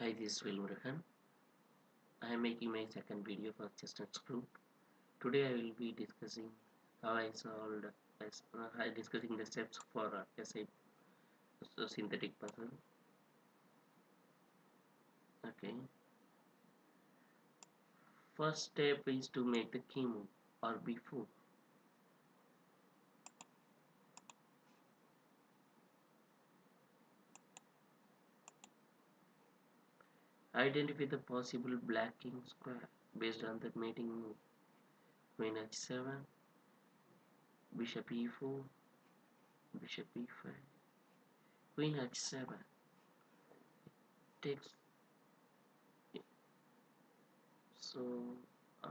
Hi, this is Wilmurugan. I am making my second video for Chessnuts group. Today I will be discussing how I solved discussing the steps for SI synthetic puzzle. Okay. First step is to make the key move or before. Identify the possible black king square based on the mating move. Queen h7, bishop e4, bishop e5, queen h7 takes so uh,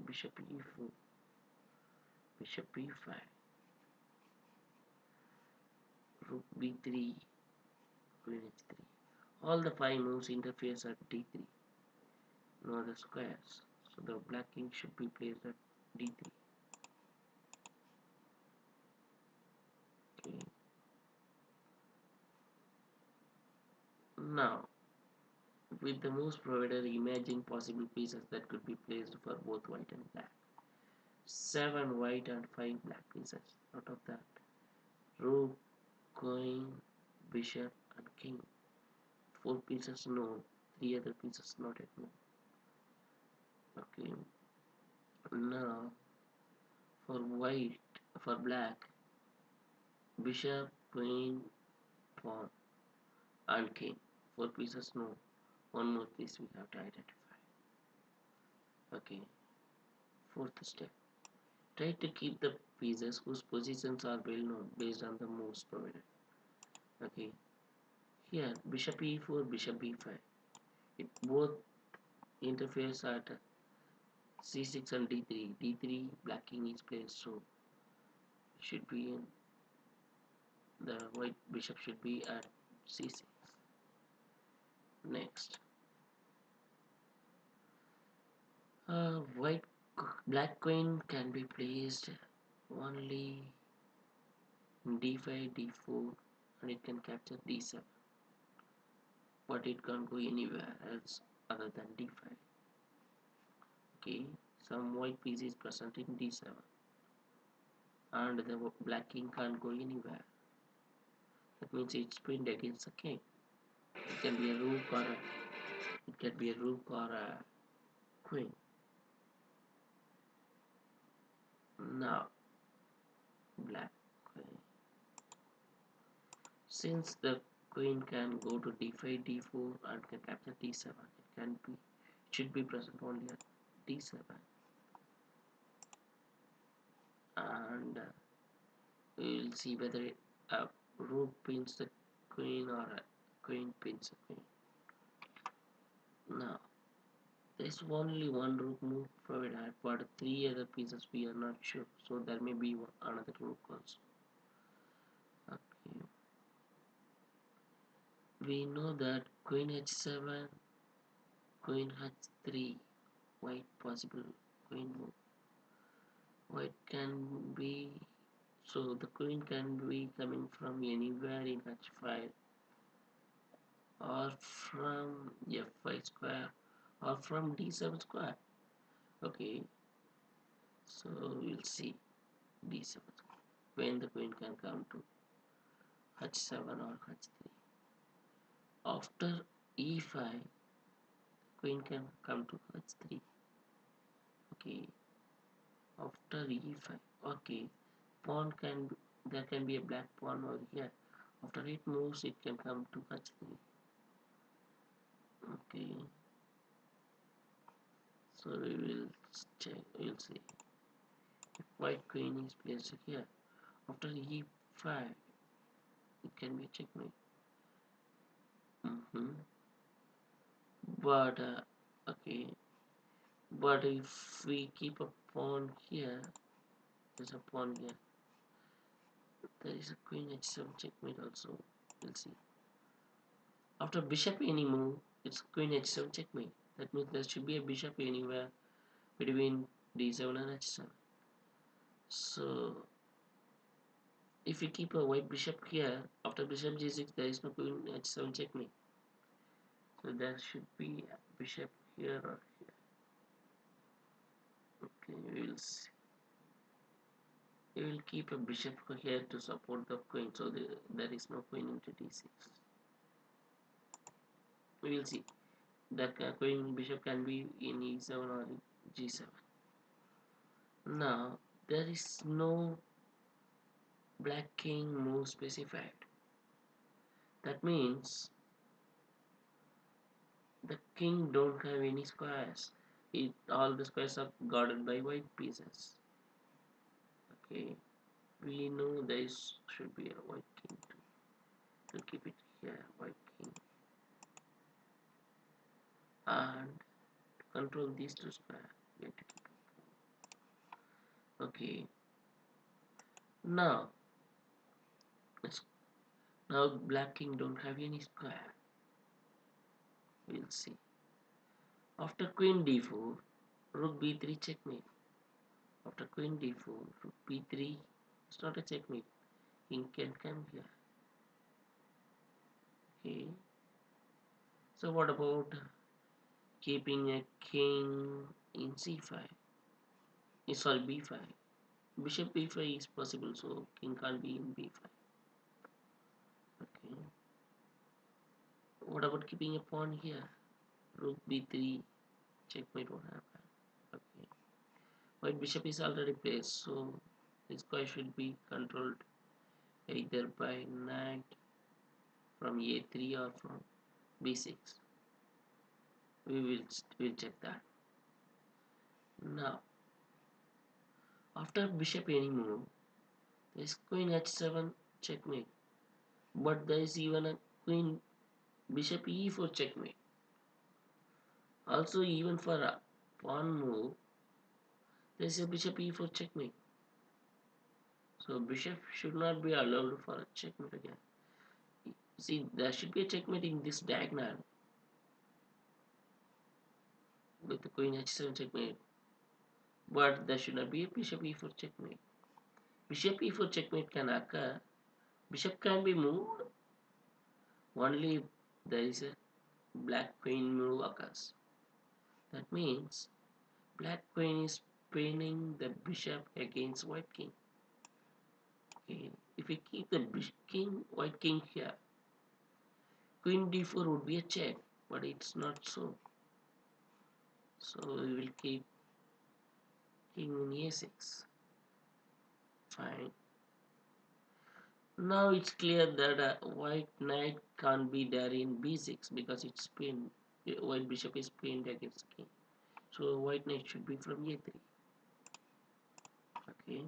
bishop e4, bishop e5, rook b3, queen h3. All the five moves interface at d3, no other squares. So the black king should be placed at d3. Okay. Now, with the moves provided, imagine possible pieces that could be placed for both white and black. 7 white and 5 black pieces. Out of that, rook, queen, bishop, and king. 4 pieces known, 3 other pieces not yet known. Okay. Now, for white, for black, bishop, queen, pawn, and king. 4 pieces no. One more piece we have to identify. Okay. Fourth step. Try to keep the pieces whose positions are well known based on the moves provided. Okay. Here bishop e4, bishop e5. It both interferes at c6 and d3. d3 black king is placed, so it should be in the white bishop should be at c6. Next. White black queen can be placed only in d5, d4, and it can capture d7, but it can't go anywhere else other than d5. Okay, some white piece is present in d7, and the black king can't go anywhere. That means it's pinned against the king. It can be a rook or a queen. Now, black queen. Since the queen can go to d5, d4, and can capture d7, it should be present only at d7, and we will see whether a rook pins the queen or a queen pins the queen. Now, there's only one rook move provided, but 3 other pieces we are not sure, so there may be another rook also. Okay. We know that queen h7, queen h3, white possible queen move. White can be, so the queen can be coming from anywhere in h5 or from f5 square or from d7 square. Okay, so we'll see d7 square when the queen can come to h7 or h3. After e5, queen can come to h3. Okay, after e5. Okay, pawn can be, there can be a black pawn over here. After it moves, it can come to h3. Okay, so we will check. We'll see if white queen is placed here. After e5, it can be a checkmate. But okay, but if we keep a pawn here, there's a pawn here. There is a queen h7 checkmate also. We'll see. After bishop any move, it's queen h7 checkmate. That means there should be a bishop anywhere between d7 and h7. So if we keep a white bishop here, after bishop g6, there is no queen h7 checkmate. So there should be a bishop here or here. Okay, we will see. We will keep a bishop here to support the queen, so there is no queen into d6. We will see that queen bishop can be in e7 or g7. Now there is no black king move specified. That means the king don't have any squares. All the squares are guarded by white pieces. Okay, we know there should be a white king too. We'll keep it here, white king, and to control these two squares, we have to keep it. Okay, now now black king don't have any square. We'll see. After queen d4, rook b3 checkmate. After queen d4, rook b3. It's not a checkmate. King can come here. Okay. So what about keeping a king in c5? Sorry, b5. Bishop b5 is possible, so king can't be in b5. Okay. What about keeping a pawn here? Rook b3. Checkmate won't happen. Okay. White bishop is already placed, so this guy should be controlled either by knight from a3 or from b6. We'll check that. Now, after bishop any move, there is queen h7 checkmate, but there is even a queen bishop e4 checkmate. Also, even for a pawn move, there is a bishop e4 checkmate. So bishop should not be allowed for a checkmate again. See, there should be a checkmate in this diagonal with the queen h7 checkmate, but there should not be a bishop e4 checkmate. Bishop e4 checkmate can occur. Bishop can be moved only if there is a black queen move occurs. That means black queen is pinning the bishop against white king. Okay. If we keep the white king here, queen d4 would be a check, but it's not so. So we will keep king in a6. Fine. Now it's clear that a white knight can't be there in b6 because it's pinned. White bishop is pinned against king. So white knight should be from a3. Okay.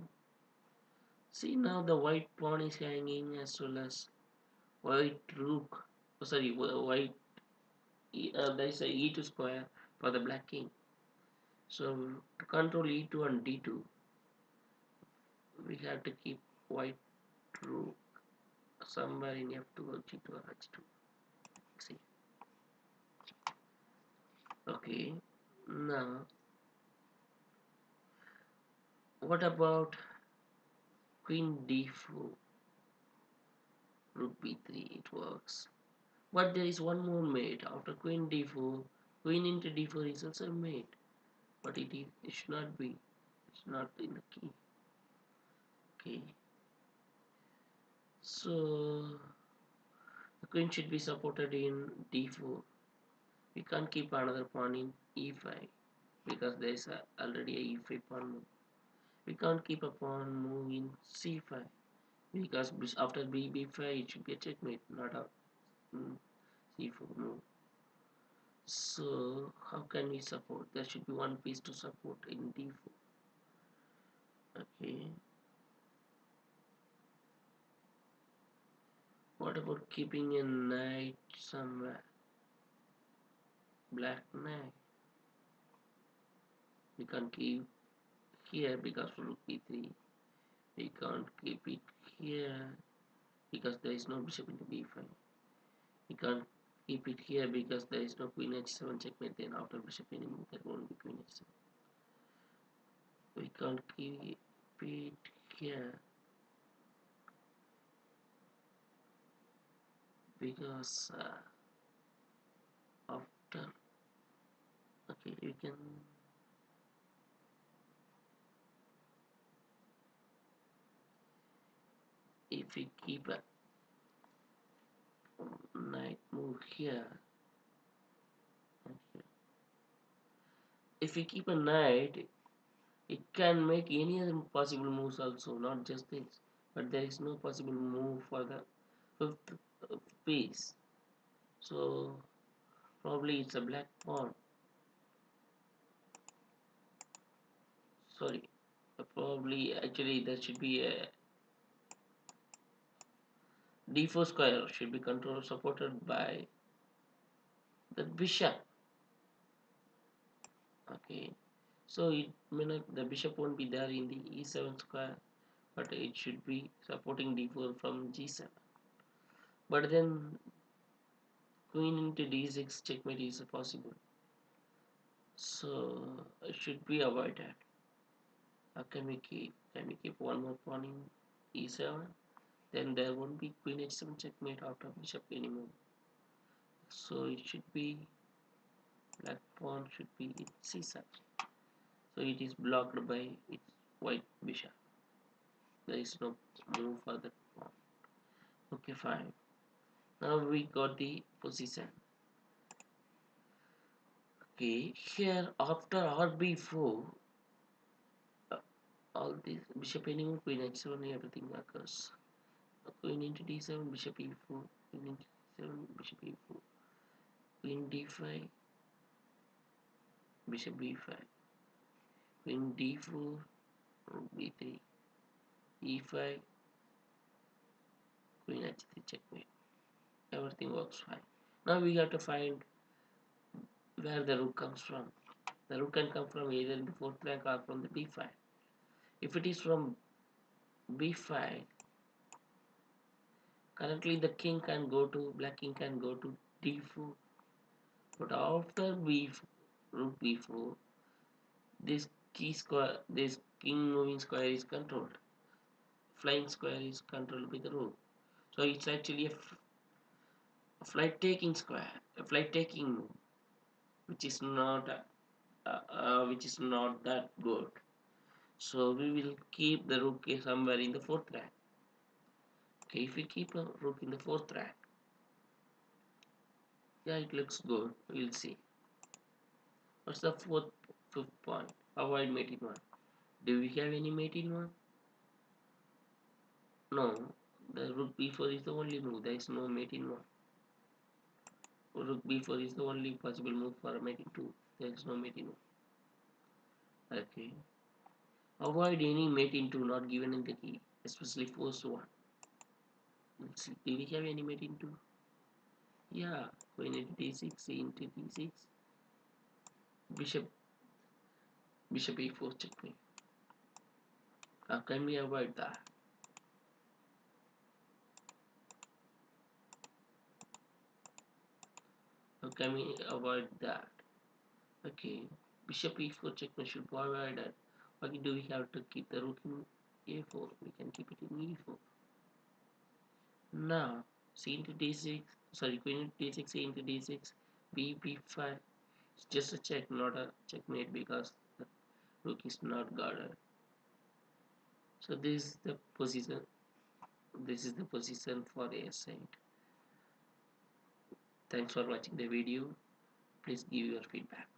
See, now the white pawn is hanging as well as white rook. Oh, sorry, white. There is a e2 square for the black king. So to control e2 and d2, we have to keep white rook somewhere in f2 or g2 or h2. See. Okay. Now, what about queen d4, rook b3? It works. But there is one more mate. After queen d4, queen into d4 is also a mate. But it should not be. It's not in the key. Okay. So the queen should be supported in d4. We can't keep another pawn in e5 because there is already a e5 pawn move. We can't keep a pawn move in c5 because after b5 it should be a checkmate, not a c4 move. So how can we support? There should be one piece to support in d4. Okay. What about keeping a knight somewhere? Black knight. We can't keep here because rook b3. We can't keep it here because there is no bishop into b5. We can't keep it here because there is no queen h7 checkmate. Then after bishop any move, there won't be queen h7. We can't keep it here because after, okay, you can, if we keep a knight move here and here, if we keep a knight, it can make any other possible moves also, not just this, but there is no possible move for the fifth piece. So probably it's a black pawn. Sorry, probably actually there should be a d4 square should be controlled supported by the bishop. Okay, so it may not, the bishop won't be there in the e7 square, but it should be supporting d4 from g7. But then queen into d6 checkmate is possible, so it should be avoided. How can we keep? Can we keep one more pawn in e7? Then there won't be queen h7 checkmate after bishop anymore. So it should be black pawn should be in c7. So it is blocked by its white bishop. There is no move for that pawn. Okay, fine. Now we got the position. Okay, here after rb4, uh, all this bishop anymore, queen h7, everything occurs. Queen into d7, bishop e4, queen into d7, bishop e4, queen d5, bishop b5, queen d4, rook b3, e5, queen h3 checkmate. Everything works fine. Now we have to find where the rook comes from. The rook can come from either in the fourth rank or from the b5. If it is from b5, currently the king can go to, black king can go to d4. But after rook b4, this key square, this king moving square is controlled. Flying square is controlled by the rook. So it's actually a flight taking square, a flight taking move, which is not that good. So we will keep the rook somewhere in the fourth rank. Okay, if we keep a rook in the fourth rank, yeah, it looks good. We'll see. What's the fifth point? Avoid mate in one. Do we have any mate in one? No. The rook b4 is the only move. There is no mate in one. Rook b4 is the only possible move for a mate in two. There is no mate in one. Okay. Avoid any mate in two not given in the key, especially force one. Let's see. Do we have any mate in two? Yeah. Queen into d6, c into d6. Bishop Bishop e4 checkmate. How can we avoid that? How can we avoid that? Okay, bishop e4 checkmate should be avoided. Why do we have to keep the rook in a4? We can keep it in e4. Now, c into d6, sorry, queen into d6, c into d6, b5. It's just a check, not a checkmate because the rook is not guarded. So this is the position. This is the position for a side. Thanks for watching the video. Please give your feedback.